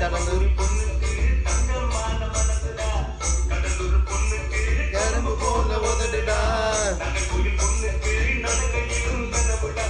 கடலூர் பொண்ணுக்கு தங்கமான மனசுடா, கடலூர் பொண்ணுக்கு கரும்பு போல உதடுடா, நகர்கோயில் பொண்ணுக்கு நடக்கையிலும் கனவுடா.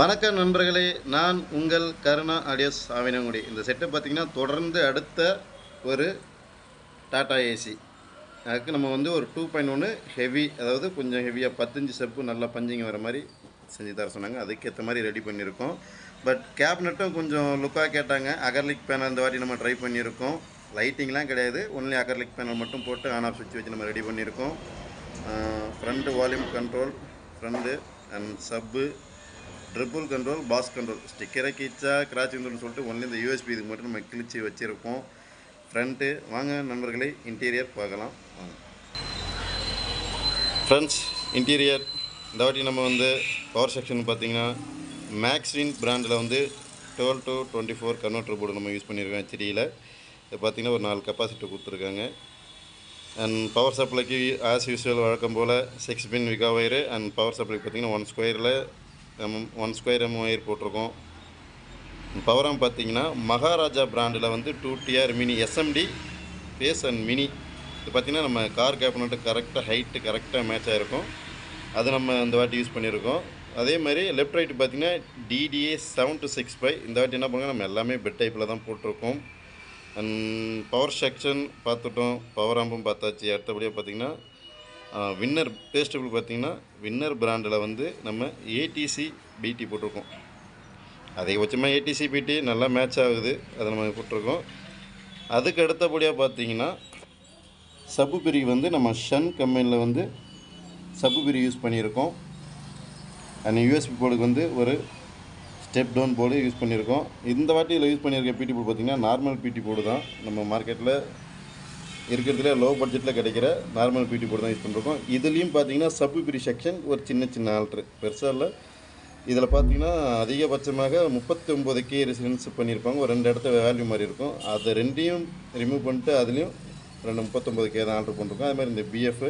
வணக்கம் நண்பர்களே, நான் உங்கள் கருணா ஆடியோஸ் ஆவினங்குடி. இந்த செட்டு பார்த்திங்கன்னா தொடர்ந்து அடுத்த ஒரு டாடா ஏசி. அதுக்கு நம்ம வந்து ஒரு 2.1 ஹெவி, அதாவது கொஞ்சம் ஹெவியாக 15 ஸ்டெப்பு நல்லா பஞ்சிங் வர மாதிரி செஞ்சு தர சொன்னாங்க. அதுக்கேற்ற மாதிரி ரெடி பண்ணியிருக்கோம். பட் கேபினட்டும் கொஞ்சம் லுக்காக கேட்டாங்க. அகர்லிக் பேனல் இந்த வாட்டி நம்ம ட்ரை பண்ணியிருக்கோம். லைட்டிங்லாம் கிடையாது, ஒன்லி அகர்லிக் பேனல் மட்டும் போட்டு ஆன் ஆஃப் சுவிட்ச் வச்சு நம்ம ரெடி பண்ணியிருக்கோம். Front volume control, front and sub, treble control, bass control, ஸ்டிக்கரை கிச்சா கிராச் கண்ட்ரோல்னு சொல்லிட்டு ஒன்லி இந்த யூஎஸ்பி இதுக்கு மட்டும் நம்ம கிழிச்சு வச்சுருக்கோம். ஃப்ரண்ட்டு வாங்க நண்பர்களே, இன்டீரியர் பார்க்கலாம் வாங்க. ஃப்ரெண்ட்ஸ், இன்டீரியர் இந்த வாட்டி நம்ம வந்து பவர் செக்ஷன் பார்த்திங்கன்னா மேக்ஸ்வின் பிராண்டில் வந்து 12 to 24 கன்வெர்ட்டர் போர்டு நம்ம யூஸ் பண்ணியிருக்கோம். HDயில் இது பார்த்திங்கன்னா ஒரு 4 கெப்பாசிட்டி கொடுத்துருக்காங்க. அண்ட் பவர் சப்ளைக்கு ஆஸ் யூஸ்வல் வழக்கம் போல் 6 பின் விகா ஒயரு. அண்ட் பவர் சப்ளைக்கு பார்த்திங்கன்னா 1 ஸ்கொயர் எம் ஒயர் போட்டிருக்கோம். பவர் ஆம் பார்த்திங்கன்னா மகாராஜா பிராண்டில் வந்து 2TR mini SMD bass and mini. இது பார்த்திங்கன்னா நம்ம கார் கேபினட்டு கரெக்டாக ஹைட்டு கரெக்டாக மேட்ச் ஆகிருக்கும். அது நம்ம இந்த வாட்டி யூஸ் பண்ணியிருக்கோம். அதே மாதிரி லெஃப்ட் ரைட்டு பார்த்திங்கன்னா DDA 7-6 இந்த வாட்டி என்ன பண்ணுங்க, நம்ம எல்லாமே பெட் டைப்பில் தான் போட்டிருக்கோம். அண்ட் பவர் செக்ஷன் பார்த்துட்டோம், பவர் ஆம்பும் பார்த்தாச்சு. அடுத்தபடியாக பார்த்திங்கன்னா வின்னர் பேஸ்டபிள் பார்த்திங்கன்னா வின்னர் பிராண்டில் வந்து நம்ம ATC BT போட்டிருக்கோம். அதிகபட்சமாக ATC BT நல்லா மேட்ச் ஆகுது, அதை நம்ம போட்டிருக்கோம். அதுக்கு அடுத்தபடியாக பார்த்திங்கன்னா சப்பு பிரிவு வந்து நம்ம ஷன் கம்பெனியில் வந்து சப்பு பிரிவு யூஸ் பண்ணியிருக்கோம். அண்ட் USB போர்டுக்கு வந்து ஒரு ஸ்டெப் டவுன் போர்டு யூஸ் பண்ணியிருக்கோம். இந்த வாட்டி இதில் யூஸ் பண்ணியிருக்க PT போர்டு பார்த்திங்கன்னா நார்மல் PT போர்டு தான். நம்ம மார்க்கெட்டில் இருக்கிறதுல லோ பட்ஜெட்டில் கிடைக்கிற நார்மல் PT போர்டு தான் யூஸ் பண்ணியிருக்கோம். இதுலேயும் பார்த்திங்கன்னா சப்பு பிரி செக்ஷன் ஒரு சின்ன ஆல்ட்ரு, பெருசாக இல்லை. இதில் பார்த்திங்கன்னா அதிகபட்சமாக 39K ரெசிடென்ஸ் பண்ணியிருப்பாங்க. ஒரு 2 இடத்த வேல்யூ மாதிரி இருக்கும். அதை ரெண்டையும் ரிமூவ் பண்ணிட்டு அதுலேயும் 39K தான் ஆல்ட்ரு பண்ணியிருக்கோம். அது மாதிரி இந்த BF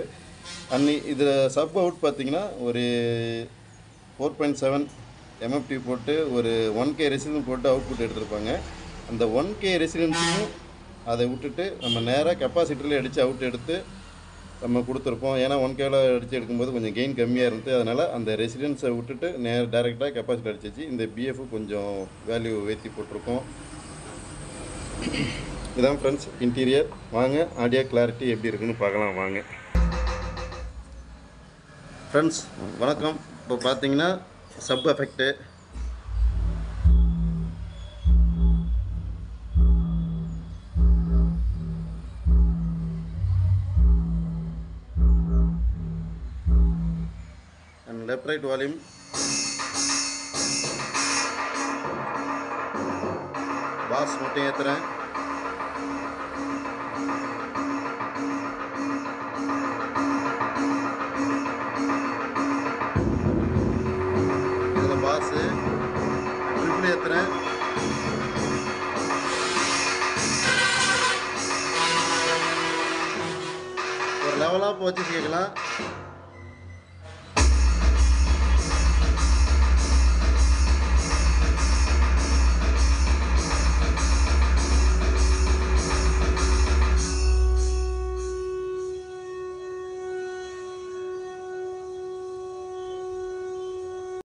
அன்னி இதில் சப் அவுட் பார்த்திங்கன்னா ஒரு 4.7 MFT போட்டு ஒரு 1K ரெசிடென்ஸ் போட்டு அவுட்புட் எடுத்திருப்பாங்க. அந்த 1K ரெசிடென்ஸையும் அதை விட்டுட்டு நம்ம நேராக கெப்பாசிட்டரில் அடித்து அவுட் எடுத்து நம்ம கொடுத்துருப்போம். ஏன்னா 1Kவில் அடித்து எடுக்கும்போது கொஞ்சம் கெயின் கம்மியாக இருந்தது. அதனால் அந்த ரெசிடென்ஸை விட்டுட்டு டேரெக்டாக கெப்பாசிட்டி அடிச்சிச்சு. இந்த BF கொஞ்சம் வேல்யூ ஏற்றி போட்டிருக்கோம். இதான் ஃப்ரெண்ட்ஸ் இன்டீரியர். வாங்க ஆடியோ கிளாரிட்டி எப்படி இருக்குன்னு பார்க்கலாம் வாங்க. ஃப்ரெண்ட்ஸ் வணக்கம். இப்போ பார்த்தீங்கன்னா sub effect, and left right volume, bass மட்டும் ஏற்றுறேன். இதில் பாஸு ட்ரிபிள் ஏற்றுறேன். ஒரு லெவலாக வச்சு கேட்கலாம்.